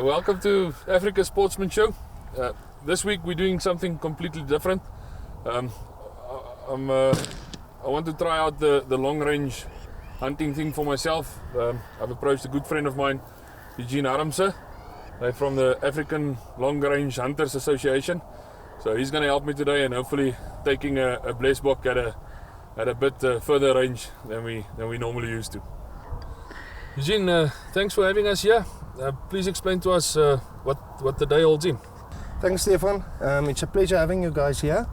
Welcome to Africa Sportsman Show. This week we're doing something completely different. I want to try out the long range hunting thing for myself. I've approached a good friend of mine, Eugene Harmse. They're from the African Long Range Hunters Association. So he's going to help me today and hopefully taking a blesbuck at a bit further range than we normally used to. Eugene, thanks for having us here. Please explain to us what the day holds in. Thanks, Stefan. It's a pleasure having you guys here.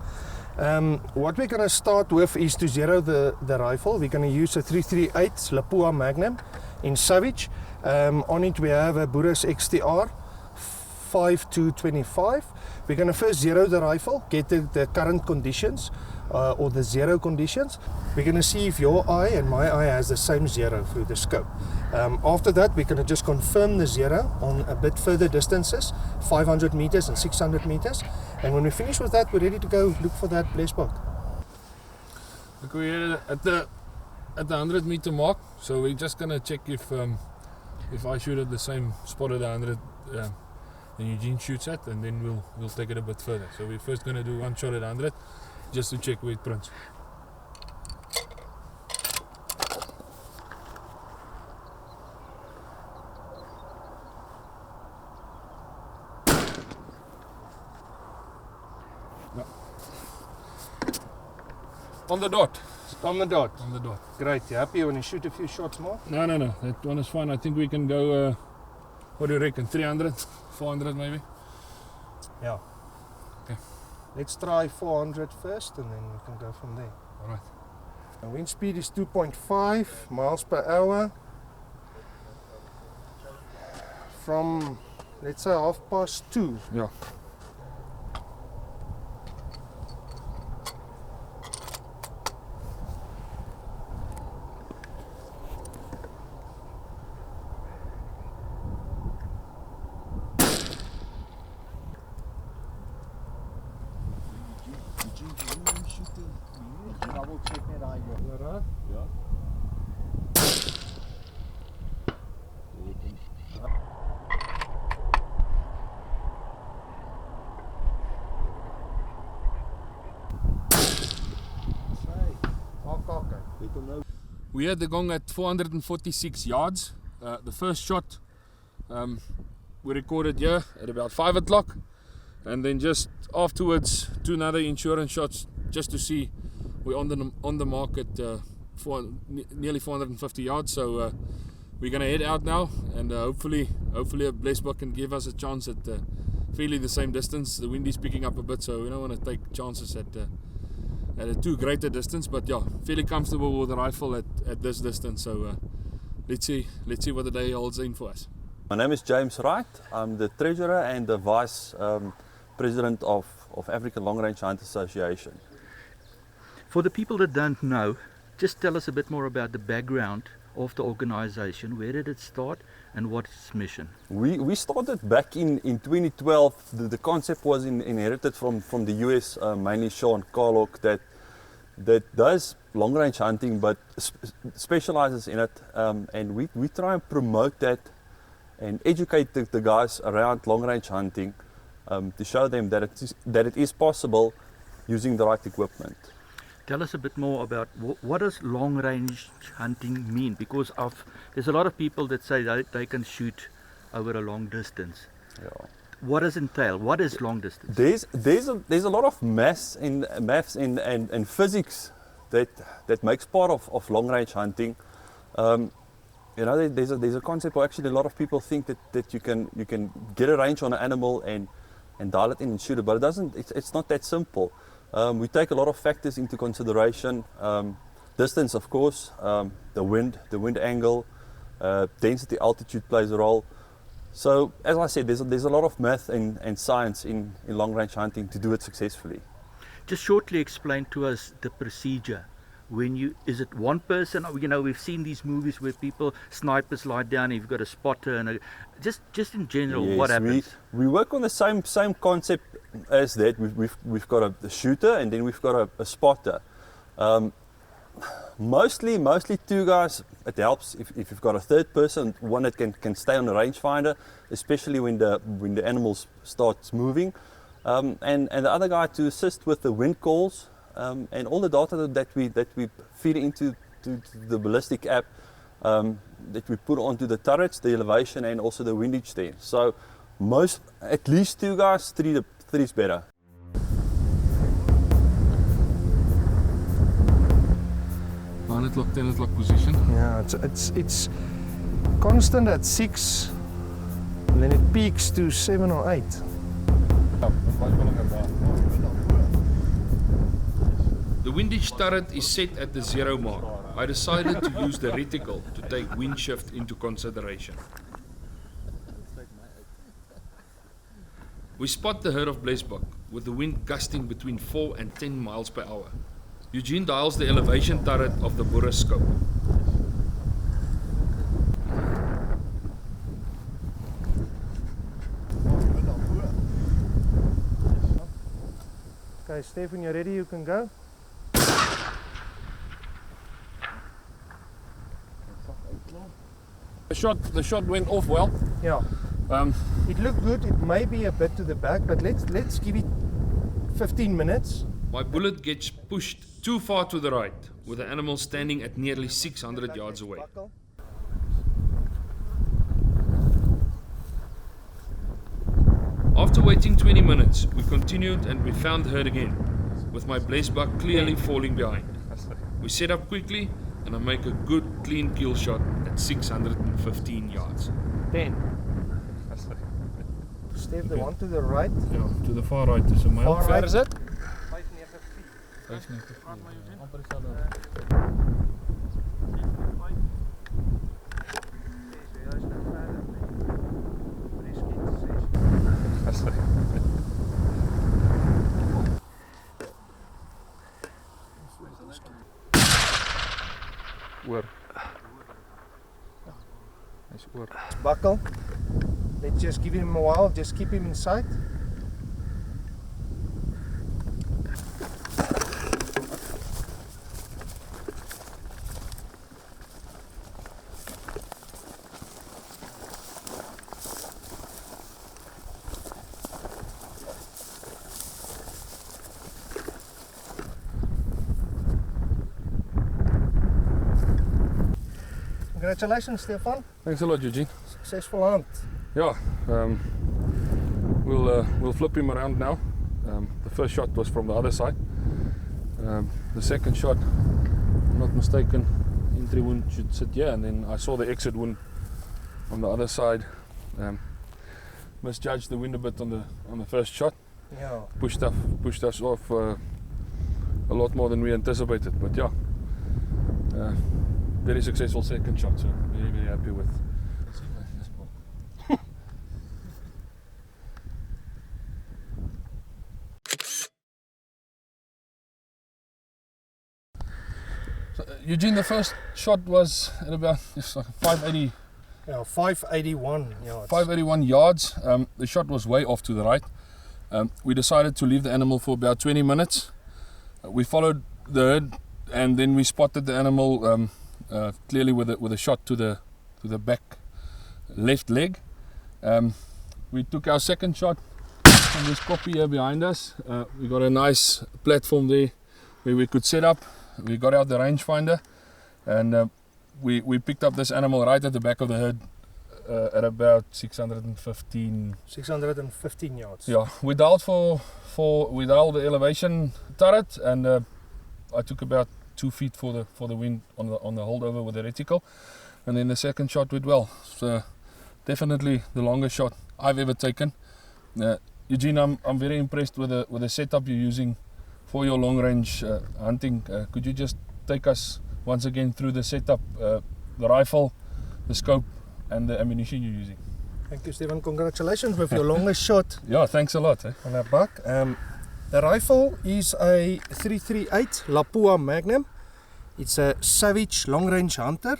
What we're going to start with is to zero the rifle. We're going to use a 338 Lapua Magnum in Savage. On it we have a Burris XTR 5225. We're going to first zero the rifle, get the current conditions or the zero conditions. We're going to see if your eye and my eye has the same zero through the scope. After that, we're going to just confirm the zero on a bit further distances, 500 meters and 600 meters. And when we finish with that, we're ready to go look for that blesbuck. Look, we're at the 100 meter mark, so we're just going to check if I shoot at the same spot at the 100 and Eugene shoots at, and then we'll take it a bit further. So we're first going to do one shot at 100 just to check where it prints. No. On the dot. On the dot. On the dot. Great. You happy when you shoot a few shots more? No. That one is fine. I think we can go, what do you reckon, 300, 400 maybe? Yeah. Okay. Let's try 400 first and then we can go from there. Alright. The wind speed is 2.5 miles per hour. From, let's say, 2:30. Yeah. We had the gong at 446 yards. The first shot we recorded here at about 5 o'clock, and then just afterwards 2 another insurance shots just to see we're on the mark at nearly 450 yards. So we're going to head out now, and hopefully a blesbuck can give us a chance at fairly the same distance. The wind is picking up a bit, so we don't want to take chances at a too great a distance, but yeah, fairly comfortable with the rifle at this distance. So let's see what the day holds in for us. My name is James Wright. I'm the treasurer and the vice president of African Long Range Hunt Association. For the people that don't know, just tell us a bit more about the background of the organization. Where did it start and what's its mission? We started back in 2012. The concept was inherited from the US, mainly Sean Carlock, that does long range hunting but specializes in it, and we try and promote that and educate the guys around long range hunting, to show them that it is possible using the right equipment. Tell us a bit more about what does long range hunting mean, because there's a lot of people that say they can shoot over a long distance. Yeah. What does it entail? What is long distance? There's a lot of maths and physics that makes part of long range hunting. There's a concept where actually a lot of people think that you can get a range on an animal and dial it in and shoot it, but it's not that simple. We take a lot of factors into consideration. Distance, of course, the wind angle, density, altitude plays a role. So, as I said, there's a lot of math and science in long range hunting to do it successfully. Just shortly explain to us the procedure. Is it one person? We've seen these movies where snipers lie down, and you've got a spotter and just in general, yes, what happens? We work on the same concept as that. We've got a shooter, and then we've got a spotter. Mostly two guys it helps if you've got a third person, one that can stay on the rangefinder, especially when the animals starts moving, and the other guy to assist with the wind calls and all the data that we feed into the ballistic app that we put onto the turrets, the elevation and also the windage there. So at least 2 guys, 3 is better. O'clock, 10 o'clock position. Yeah, it's constant at 6, and then it peaks to 7 or 8. The windage turret is set at the 0 mark. I decided to use the reticle to take wind shift into consideration. We spot the herd of blesbuck with the wind gusting between 4 and 10 miles per hour. Eugene dials the elevation turret of the boroscope. Okay, Stefan, you're ready? You can go. The shot went off well. Yeah. It looked good. It may be a bit to the back, but let's give it 15 minutes. My bullet gets pushed too far to the right, with the animal standing at nearly 600 yards away. After waiting 20 minutes, we continued and we found the herd again, with my blesbuck clearly falling behind. We set up quickly and I make a good clean kill shot at 615 yards. 10. Steph, the one to the right. Yeah, to the far right is a male. Far right. Is it? 95 Oor. Nice oor. Buckle. Let's just give him a while, just keep him in sight. Congratulations, Stefan. Thanks a lot, Eugene. Successful hunt. Yeah, we'll flip him around now. The first shot was from the other side. The second shot, if I'm not mistaken, entry wound should sit here, and then I saw the exit wound on the other side. Misjudged the wind a bit on the first shot. Yeah. Pushed us off a lot more than we anticipated. But yeah, very successful second shot. So very happy with. So, Eugene, the first shot was at about 580. Yeah, 581 yards. 581 yards. The shot was way off to the right. We decided to leave the animal for about 20 minutes. We followed the herd, and then we spotted the animal clearly with a shot to the back left leg. We took our second shot on this copy here behind us. We got a nice platform there where we could set up. We got out the rangefinder, and we picked up this animal right at the back of the herd at about 615 yards. Yeah, we dialed we dialed the elevation turret, and I took about 2 feet for the wind on the holdover with the reticle, and then the second shot went well. So definitely the longest shot I've ever taken. Eugene, I'm very impressed with the setup you're using for your long range hunting. Could you just take us once again through the setup, the rifle, the scope, and the ammunition you're using? Thank you, Stefan. Congratulations with your longest shot. Yeah, thanks a lot. On that buck. The rifle is a 338 Lapua Magnum. It's a Savage long range hunter,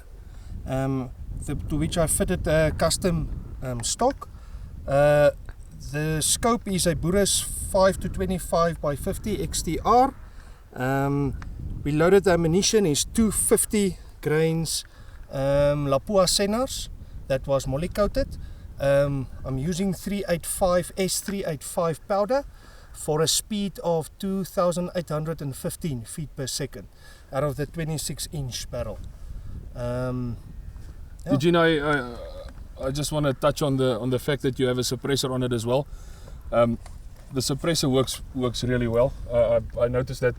to which I fitted a custom stock. The scope is a Burris 5-25 by 50 XTR. We loaded the ammunition is 250 grains Lapua Senars, that was molly coated. I'm using 385 S385 powder for a speed of 2,815 feet per second out of the 26-inch barrel. Eugene, I just want to touch on the fact that you have a suppressor on it as well. The suppressor works really well. I noticed that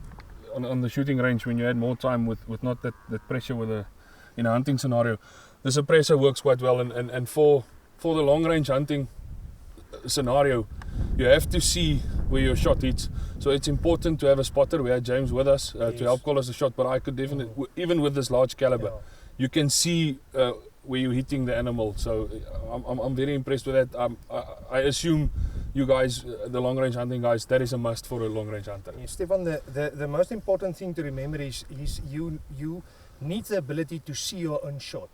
on the shooting range, when you had more time with not that pressure in a hunting scenario, the suppressor works quite well. And for the long range hunting scenario, you have to see where your shot hits. So it's important to have a spotter. We had James with us to help call us a shot, but I could definitely, even with this large caliber, you can see where you're hitting the animal. So I'm very impressed with that. I assume you guys, the long range hunting guys, that is a must for a long range hunter. Yeah, Stefan, the most important thing to remember is you need the ability to see your own shot.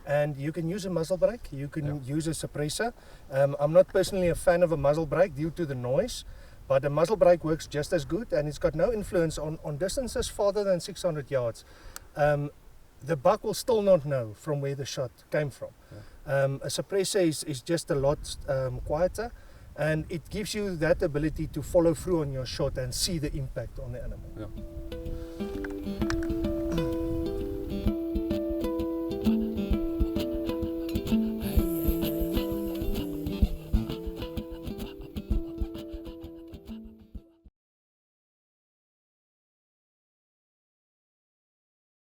And you can use a muzzle brake, you can use a suppressor. I'm not personally a fan of a muzzle brake due to the noise, but a muzzle brake works just as good, and it's got no influence on distances farther than 600 yards. The buck will still not know from where the shot came from. A suppressor is just a lot quieter, and it gives you that ability to follow through on your shot and see the impact on the animal. Yeah.